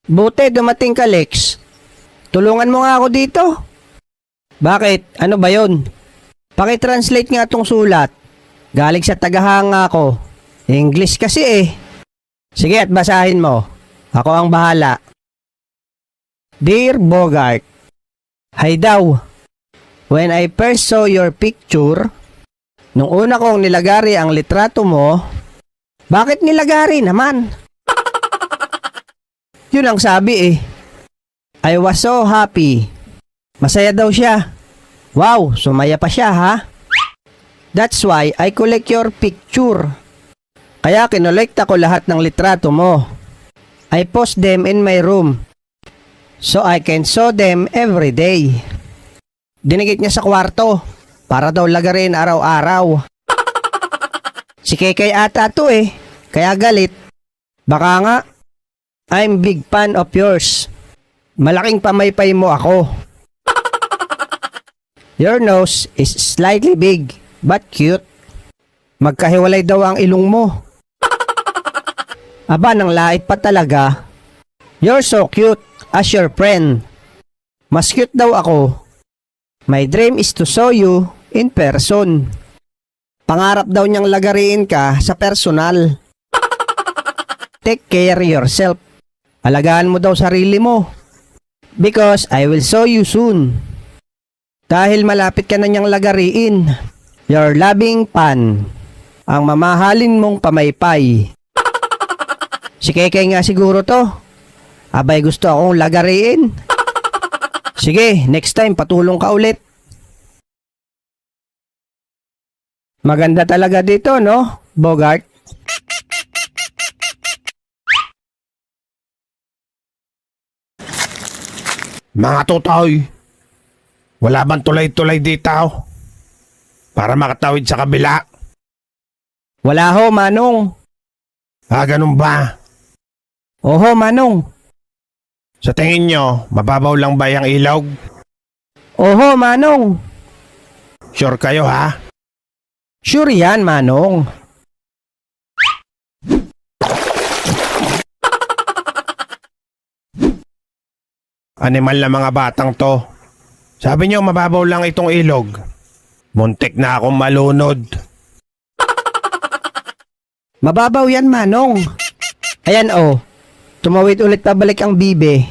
Buti dumating ka, Lex. Tulungan mo nga ako dito. Bakit? Ano ba yon? Paki-translate nga tong sulat. Galing sa tagahanga ko. English kasi eh. Sige at basahin mo. Ako ang bahala. Dear Bogart, Hi daw. When I first saw your picture, nung una kong nilagari ang litrato mo, bakit nilagari naman? Yun ang sabi eh. I was so happy. Masaya daw siya. Wow, sumaya pa siya ha? That's why I collect your picture. Kaya kinolekta ko lahat ng litrato mo. I post them in my room so I can show them every day. Dinigit niya sa kwarto para daw lagarin araw-araw. Si Kekay ata to eh, kaya galit. Baka nga, I'm big fan of yours. Malaking pamaypay mo ako. Your nose is slightly big but cute. Magkahiwalay daw ang ilong mo. Aba, nang lait pa talaga. You're so cute as your friend. Mas cute daw ako. My dream is to show you in person. Pangarap daw niyang lagariin ka sa personal. Take care yourself. Alagaan mo daw sarili mo. Because I will show you soon. Dahil malapit ka na niyang lagariin. Your loving fan. Ang mamahalin mong pamaypay. Si Kekay nga siguro to. Abay, gusto akong lagariin. Sige, next time patulong ka ulit. Maganda talaga dito, no, Bogart? Mga tutoy, wala bang tulay-tulay dito para makatawid sa kabila? Wala ho, Manong. Ganun ba? Oho, Manong. Sa tingin nyo, mababaw lang ba yung ilog? Oho, Manong. Sure kayo ha? Sure yan, Manong. Animal na mga batang to. Sabi nyo mababaw lang itong ilog. Muntik na akong malunod. Mababaw yan, Manong. Ayan oh. Tumawid ulit pabalik ang bibe.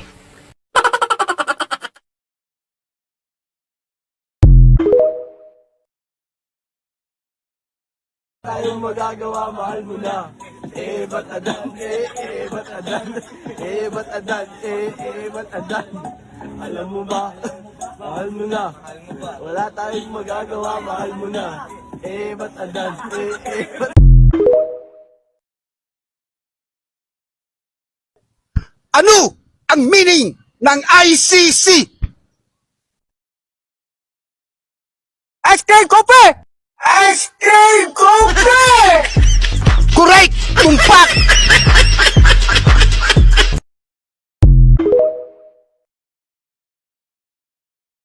Tayong magagawa, mahal mo na. Ba't adan, ba't adan, ba't adan, ba't adan. Alam mo ba, mahal mo na. Wala tayong magagawa, mahal mo na. Ba't adan, ba't Ano ang meaning ng ICC? Ice cream coffee! Ice cream coffee! Correct! Tumpak!